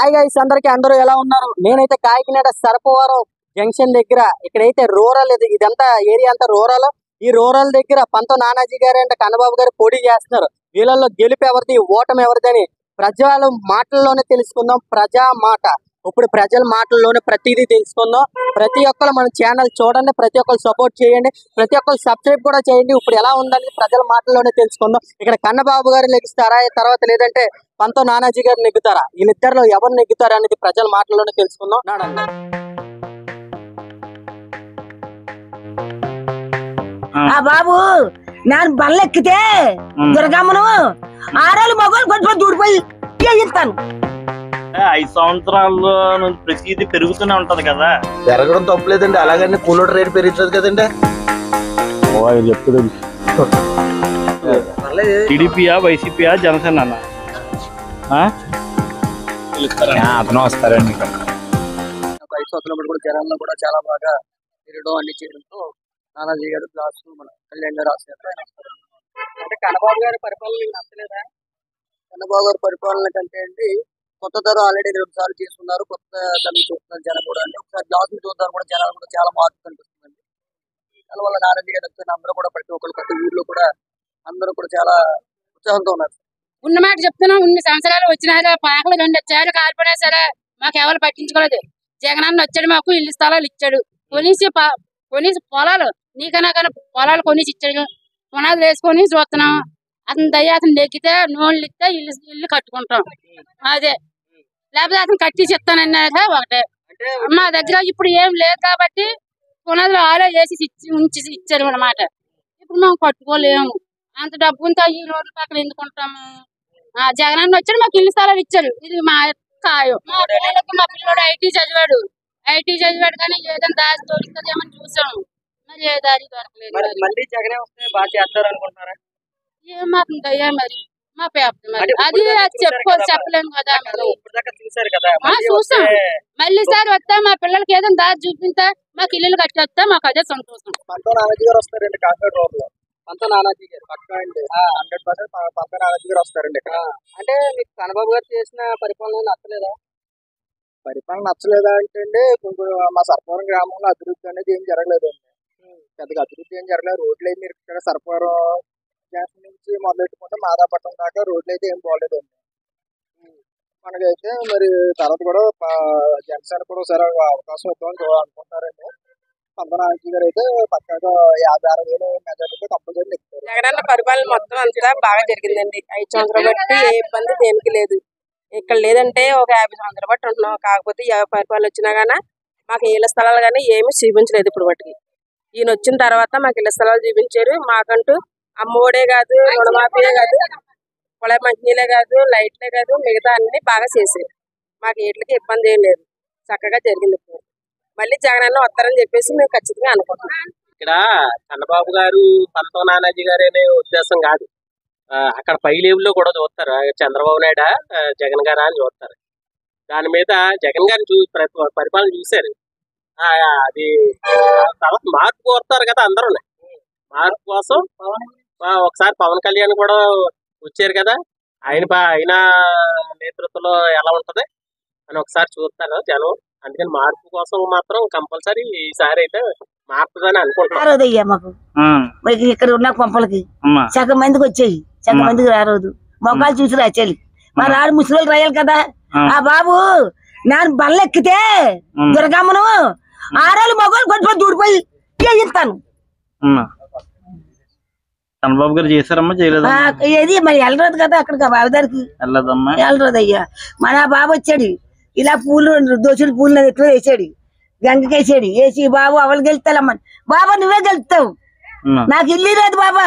Hi guys, అందరూ ఎలా ఉన్నారు? నేనైతే కాకినాడ సరపవరం జంక్షన్ దగ్గర ఇక్కడైతే రూరల్ ఇదంతా ఏరియా అంతా రూరల్. ఈ రూరల్ దగ్గర పంతో నానాజీ గారు అండ్ కన్నబాబు గారు పోటీ చేస్తున్నారు. వీళ్ళల్లో గెలుపు ఎవరిది, ఓటమి ఎవరిదని ప్రజల మాటల్లోనే తెలుసుకుందాం. ప్రజా మాట. ఇప్పుడు ప్రజల మాటల్లోనే ప్రతిదీ తెలుసుకుందాం. ప్రతి ఒక్కరు మన ఛానల్ చూడండి, ప్రతి ఒక్కరు సపోర్ట్ చేయండి, ప్రతి ఒక్కరు సబ్స్క్రైబ్ కూడా చేయండి. ఇప్పుడు ఎలా ఉందని ప్రజల మాటల్లోనే తెలుసుకుందాం. ఇక్కడ కన్నబాబు గారు నెగ్గుతారా, తర్వాత లేదంటే పంతో నానాజీ గారు నెగ్గుతారా? ఈ నిద్దరిలో ఎవరు నెగ్గుతారా అనేది ప్రజల మాటల్లోనే తెలుసుకుందాం. బాబు నేను బల్లెక్కితే దుర్గమ్మను ఆరాలు మగవాళ్ళు కొట్టుకొని దూడిపోయి ఇస్తాను. 5 సంవత్సరాల్లో ప్రతిదీ పెరుగుతూనే ఉంటది కదా. పెరగడం తప్పలేదండి, అలాగని కూలర్ రేట్ పెరుగుతుంది కదండి. టీడీపీయా, వైసీపీయా, జనసేన అతను వస్తారండి. జనాల్లో కూడా చాలా బాగా తిరగడం అన్ని చేయడంతో నానాజీ గారు క్లాస్ మన కళ్యాణ్ గారు రాశారు. అంటే కన్నబాబు గారి పరిపాలన మీకు నచ్చలేదా? కన్నబాబు గారి పరిపాలన కంటే అండి కొత్త ధర ఆల్రెడీ 2 సార్లు చేసుకున్నారు. కొత్త ధరలు చూస్తున్నారు జనం కూడా అండి. ఒకసారి గ్లాస్ చూద్దాం కూడా జనాలు కూడా చాలా మార్పు కనిపిస్తుందండి. దానివల్ల నానాజీ గారు అందరూ కూడా ప్రతి ఒక్కరు ప్రతి ఊర్లో కూడా అందరూ కూడా చాలా ఉత్సాహంతో ఉన్నారు. ఉన్న మాట చెప్తున్నాం. 2 సంవత్సరాలు వచ్చినా సరే పాకలు 2 వచ్చారు, కాలిపోయినా సరే మాకు ఎవరు పట్టించుకోలేదు. జగనన్న వచ్చాడు, మాకు ఇల్లు స్థలాలు ఇచ్చాడు, కొనేసి పొలాలు నీకన్నా కానీ పొలాలు కొనేసి ఇచ్చాడు. పునాదులు వేసుకొని చూస్తున్నాం. అతని దయ్య అతను నెగ్గితే నోళ్ళు ఇస్తే ఇల్లు కట్టుకుంటాం. అదే లేకపోతే అతను కట్టించి ఇస్తానన్నదే ఒకటే. మా దగ్గర ఇప్పుడు ఏం లేదు కాబట్టి పునాదులు ఆలో వేసి ఉంచి ఇచ్చారు అన్నమాట. ఇప్పుడు మేము కట్టుకోలేము. అంత డబ్బుంతో ఈ రోడ్ల పక్కన ఎందుకుంటాము? జగనన్న వచ్చాడు, మాకు ఇల్లు స్థలాలు ఇచ్చారు. ఇది మా ఖాయం. మా పిల్లడు ఐటీ చదివాడు కానీ ఏదైనా దారి దొరుకుతుందేమని చూసాము. మరి ఏ దారి దొరకలేదు. మళ్ళీ జగనే వస్తే బాగా చేస్తారు అనుకుంటున్నారా? ఏమాత్రం అయ్యా మరి మా పేపర్ మరి అది చెప్పలేము కదా. చూసాం. మళ్ళీ సార్ వస్తా మా పిల్లలకి ఏదైనా దారి చూపిస్తా, మాకు ఇల్లు కట్టి వస్తా, మాకు అదే సంతోషం. పంతో నానాజీ గారు వస్తారండి కాకినాడ రోడ్ లో. పంతో నానాజీ గారు పక్కా అండి. 100% పంతో నానాజీ గారు వస్తారండి. అంటే మీకు కన్నబాబు గారు చేసిన పరిపాలన నచ్చలేదా? పరిపాలన నచ్చలేదా అంటే అండి కొంచెం మా సర్పవరం గ్రామంలో అభివృద్ధి అనేది ఏం జరగలేదండి. పెద్దగా అభివృద్ధి ఏం జరగలేదు. రోడ్లు అయితే మీరు ఇక్కడ సర్పవరం స్టేషన్ నుంచి మొదలెట్టుకుంటే మాదాపట్నం దాకా రోడ్లు అయితే ఏం బాగలేదండి. మనకైతే మరి తర్వాత కూడా జనసేన కూడా ఒకసారి అవకాశం ఇద్దామని అనుకుంటున్నారండి. పంతో నానాజీ గారు అయితే పక్కాగా 56,000 మెజారిటీతో కంపల్సరీ నెగ్గుతారు. జగనన్న పరిపాలన మొత్తం అంతా బాగా జరిగిందండి. 5 సంవత్సరాలు బట్టి ఏ ఇబ్బంది దేనికి లేదు. ఇక్కడ లేదంటే ఒక 50 సంవత్సరాలు బట్టి ఉంటున్నాం. కాకపోతే పరిపాలన వచ్చినా గానీ మాకు ఇళ్ల స్థలాలు కానీ ఏమీ చూపించలేదు. ఇప్పుడు బట్టి ఈయన వచ్చిన తర్వాత మాకు ఇళ్ల స్థలాలు చూపించారు. మాకంటూ అమ్మఒడే కాదు, రుణమాఫీయే కాదు, పొల మంచినీళ్ళే కాదు, లైట్లే కాదు, మిగతా అన్ని బాగా చేశారు. మాకు వీటికి ఇబ్బంది ఏం లేదు. చక్కగా జరిగింది. మళ్ళీ జగనన్న వస్తారని చెప్పేసి మేము ఖచ్చితంగా అనుకుంటున్నాం. ఇక్కడ కన్నబాబు గారు పంతో నానాజీ గారు అనే ఉద్దేశం కాదు. అక్కడ పై లెవెల్లో కూడా చూస్తారు. చంద్రబాబు నాయుడు జగన్ గారా అని చూస్తారు. దాని మీద జగన్ గారిని పరిపాలన చూశారు. అది తర్వాత మార్పు కోరుతారు కదా అందరూ. మార్పు కోసం ఒకసారి పవన్ కళ్యాణ్ కూడా వచ్చారు కదా, ఆయన నేతృత్వంలో ఎలా ఉంటది అని ఒకసారి చూస్తారు జనం. అందుకని మార్పు కోసం మాత్రం కంపల్సరీ ఈసారి అయితే మారుతుందని అనుకుంటున్నాం. మాకు ఇక్కడ ఉన్న కొంపలకి సగం మందికి వచ్చాయి, సగం మందికి రారోదు. మొక్కలు చూసి రాచేయాలి. మా రాడు ముసలి రాయాలి కదా. బాబు నేను బల్లెక్కితే దుర్గమ్మను ఆరాలు మగవాళ్ళు కొట్టుకొని దూడిపోయి ఇస్తాను. చంద్రబాబు గారు చేశారమ్మా, చేయలేదా? ఏది మరి వెళ్ళరాదు కదా అక్కడికి బాబుదారికి వెళ్ళరాదు అయ్యా. మన బాబు వచ్చాడు, ఇలా పూలు దోచుడు పూలు ఎట్లా వేసాడు, గంగకి వేసాడు. వేసి బాబు అవలు గెలుస్తాలమ్మా. బాబా నువ్వే గెలుస్తావు, నాకు ఇల్లు రాదు బాబా.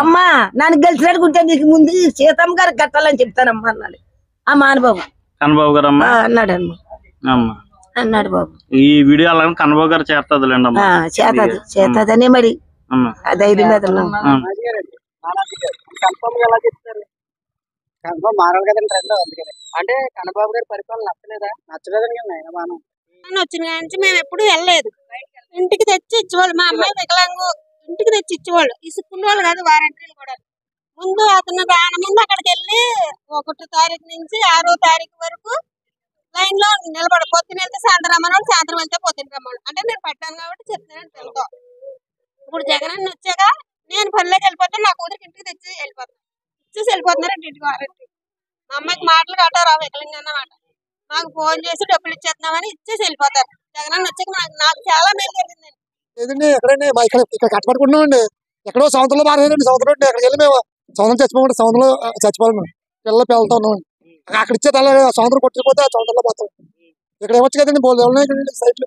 అమ్మా నన్ను గెలిచినట్టుకుంటే నీకు ముందు సీతమ్మ గారికి కట్టాలని చెప్తానమ్మా అన్నాడు ఆ మానబాబు. కన్నబాబు గారు అన్నాడు అన్నాడు బాబు. ఈ వీడియో అలాగే కన్నబాబు గారు చేస్తుంది చేతదని మరి ధైర్యం మీద కన్ఫర్మ్ మారాలి కదండి రెండు. అందుకని అంటే కన్నబాబు గారి పరిపాలన నచ్చలేదా? నచ్చలేదని కదా మనం వచ్చిన నుంచి మేము ఎప్పుడు వెళ్ళలేదు. ఇంటికి తెచ్చి ఇచ్చేవాళ్ళు. మా అమ్మాయి వికలాంగు ఇంటికి తెచ్చి ఇచ్చేవాళ్ళు. ఇసుకునే వాళ్ళు కాదు, వారంటీలు కూడా. ముందు అతను దాని ముందు అక్కడికి వెళ్ళి 1వ తారీఖు నుంచి 6వ తారీఖు వరకు నిలబడి పొద్దున వెళ్తే సాయంత్రం రమ్మన్నాడు, సాయంత్రం వెళ్తే పొద్దున రమ్మన్నాడు. అంటే నేను పట్టాను కాబట్టి చెప్తున్నాను తెలుగు. ఇప్పుడు జగన్ అన్న వచ్చాక నేను పనిలోకి వెళ్ళిపోతే నా కూతురికి ఇంటికి తెచ్చి వెళ్ళిపోతాను, ఇచ్చేసి వెళ్ళిపోతున్నారు ఇంటికి. మా అమ్మాయికి మాటలు కట్టారు వికలంగా అన్నమాట. నాకు ఫోన్ చేసి డబ్బులు ఇచ్చేస్తున్నామని ఇచ్చేసి వెళ్ళిపోతారు. జగన్ అన్న వచ్చాక నాకు చాలా మేలు జరిగిందండి. లేదండి ఎక్కడండి మా ఇక్కడ కట్టపడుకుంటున్నామండి. ఎక్కడో సంవత్సరంలో బాగాలేదండి. సంవత్సరం ఎక్కడికి వెళ్ళి మేము సంవత్సరం చచ్చిపోమంటే సంవత్సరంలో చచ్చిపోవాలి మేము పిల్లలు వెళ్తా ఉన్నామండి. అక్కడ ఇచ్చే తల సంవత్సరం కొట్టిపోతే ఆ సంవత్సరంలో పోతాం. ఇక్కడ ఏమొచ్చు కదండి బోల్డ్ సైట్లు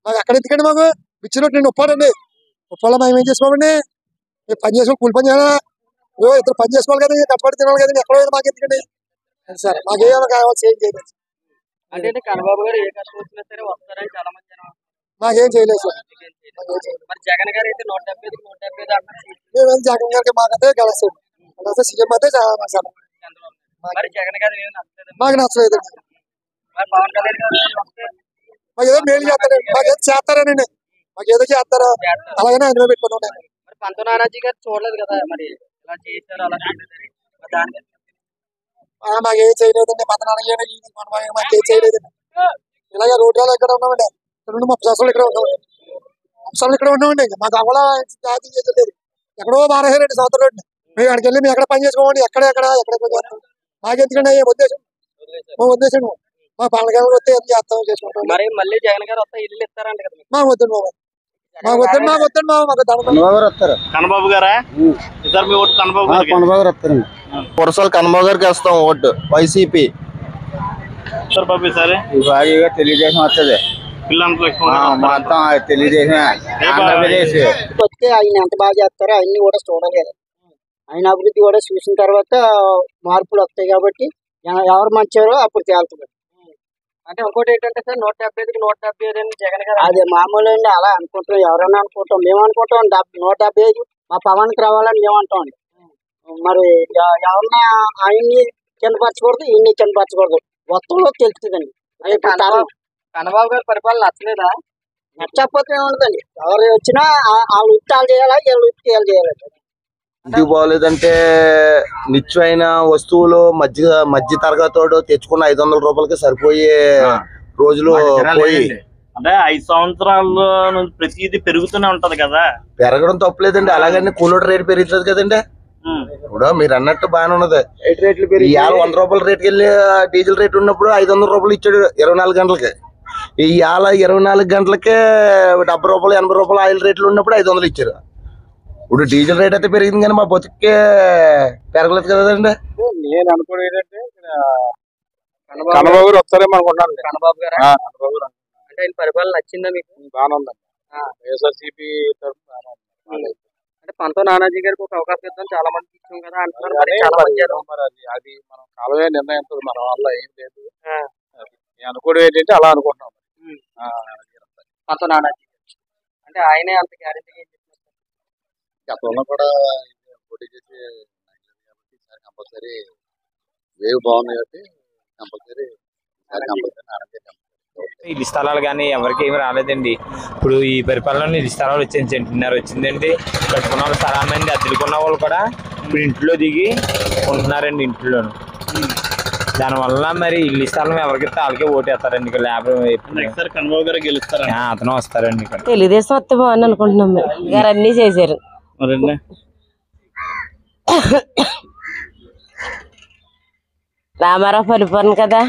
మాకు అక్కడ ఎందుకండి మాకు ఇచ్చినట్టు నేను ఒప్పాడండి. ఒప్పాలో మేము ఏం చేసుకోమండి, పని చేసుకోవాలి, కూలి పని చేయాలా, ఇద్దరు పని చేసుకోవాలి కదండి, కష్టపడి తినాలి కదండి. ఎక్కడో మాకు ఎందుకండి సార్ మాకేమో కావాలి ఏం చేయలేదు. అంటే కన్నబాబు గారు ఏ కష్టం వచ్చినా సరే వస్తారని చాలా మంది జనం. మాకేం చేయలేదు సార్. మరి జగన్ గారు అయితే 175 అంటారు. మేము జగన్ గారికి మాకైతే గెలుస్తాం. సీఎం అయితే సార్ మరి జగన్ గారు ఏమి నచ్చలేదు. మాకు నచ్చలేదు. మరి పవన్ కళ్యాణ్ గారు వస్తే మాకు ఏదో మేలు చేస్తారండి, మాకు ఏదో చేస్తారనండి, మాకు ఏదో చేస్తారా అలాగనే ఆయన పెట్టుకున్నాం. మరి పంతో నానాజీ గారు చూడలేదు కదా, మరి ఇలా చేశారు అలా దాని మాకేం చేయలేదండి. మాకేం చేయలేదండి. ఇలాగే రోడ్లలో ఇక్కడ ఉన్నామండి. 30 సంవత్సరాలు ఇక్కడ ఉన్నామండి. 30 సంవత్సరాలు ఇక్కడ ఉన్నామండి. మాకు అవ్వలా జాతీయం చేయలేదు. ఎక్కడో బారేసారండి సంవత్సరం రోడ్డు. మేము అక్కడికి వెళ్ళి మేము ఎక్కడ పని చేసుకోండి, ఎక్కడ పని చేస్తాం. మాకెందుకండి ఏం ఉద్దేశం, మా ఉద్దేశం మా పవన్ కళ్యాణ్ వస్తే ఏం చేస్తాం చేసుకుంటాం. మరి మళ్ళీ జగన్ గారు వస్తే ఇల్లు ఇస్తారంట కదా. మాకు వద్దండి బాబు, మాకు వద్దండి, మాకు వద్దండి బాబు, మాకు కన్నబాబు గారు వస్తారు. కన్నబాబు గారా ఇద్దరు మీ ఓటు కన్నబాబు గారికి. కన్నబాబు గారు వస్తారండి. పురసాలు కన్నబాబు గారికి వేస్తాం ఓటు. వైసీపీ బాబు సరే తెలుగుదేశం వస్తుంది. మొత్తం తెలుగుదేశం ఆంధ్రప్రదేశ్ వస్తే ఆయన ఎంత బాగా చేస్తారో అన్ని కూడా చూడలేదు. ఆయన అభివృద్ధి కూడా చూసిన తర్వాత మార్పులు వస్తాయి కాబట్టి ఎవరు మంచారో అప్పుడు తేలుతుంది. అంటే ఇంకోటి ఏంటంటే సార్ 175కి 175 జగన్ గారు అదే మామూలు అండి, అలా అనుకుంటాం. ఎవరైనా అనుకుంటాం, మేము అనుకుంటాం 175 మా పవన్కి రావాలని మేము అంటాం అండి. మరి ఎవరన్నా ఆయన్ని కిందపరచకూడదు, ఈయన్ని కిందపరచకూడదు, మొత్తంలో తెలుస్తుందండి. కన్నబాబు గారి పరిపాలన నచ్చలేదా? నచ్చకపోతే ఏముండదండి, ఎవరు వచ్చినా వాళ్ళు ఉత్తాలు చేయాలా, వీళ్ళు ఉత్తాలు చేయాలండి. ఇంటికి బాగోలేదంటే నిత్యమైన వస్తువులు మధ్య తరగతోడు తెచ్చుకున్న 500 రూపాయలకి సరిపోయే రోజులు పోయి. అంటే 5 సంవత్సరాల నుంచి ప్రతిదీ పెరుగుతూనే ఉంటది కదా. పెరగడం తప్పలేదండి, అలాగని కూలర్ రేట్ పెరుగుతుంది కదండి. ఇప్పుడు మీరు అన్నట్టు బాగానే ఉన్నది. ఇవాళ 100 రూపాయల రేటుకి వెళ్ళి డీజిల్ రేట్ ఉన్నప్పుడు 500 రూపాయలు ఇచ్చాడు 24 గంటలకి. ఇవాళ 24 గంటలకే 70 రూపాయలు 80 రూపాయలు ఆయిల్ రేట్లు ఉన్నప్పుడు 500 ఇచ్చారు. ఇప్పుడు డీజిల్ రేట్ అయితే పెరిగింది కానీ మా బతుకే పెరగలేదు కదండి. నేను అనుకోవడం ఏంటంటే కన్నబాబు గారు వస్తారేమో అనుకుంటున్నాను. కన్నబాబు గారు అంటే ఆయన పరిపాలన నచ్చిందా మీకు? బాగానే ఉందండి. వైఎస్ఆర్సీపీ అంటే పంతో నానాజీ గారికి ఒక అవకాశం ఇద్దాం చాలా మందికి ఇచ్చాం కదా అంటున్నారు. మరి చాలా మంది అది మనం కాలమే నిర్ణయం మన వల్ల ఏం లేదు. నేను అనుకోవడం ఏంటంటే అలా అనుకుంటున్నాం. పంతో నానాజీ అంటే ఆయనే అంత గ్యారెంటీ గతంలో కూడా పోటీ చేసి కంపల్సరీ వేవ్ బాగుంది కాబట్టి కంపల్సరీ ఇల్లు స్థలాలు కానీ ఎవరికి ఏమి రాలేదండి. ఇప్పుడు ఈ పరిపాలనలో ఇల్లు స్థలాలు వచ్చింది, సెంటున్నర వచ్చిందండి. కట్టుకున్న వాళ్ళు స్థలాన్ని అద్దెలుకున్న వాళ్ళు కూడా ఇప్పుడు ఇంట్లో దిగి ఉంటున్నారండి ఇంట్లోను. దానివల్ల మరి ఇల్లు స్థలం ఎవరికి వాళ్ళకే ఓటేస్తారండి. ఇక్కడ కన్నబాబు గారు గెలుస్తారా? అతను వస్తారండి. ఇక్కడ తెలుగుదేశం వస్తే బాగుంది అనుకుంటున్నాం. గారు అన్ని చేశారు. రామారావు పరిపాలన కదా.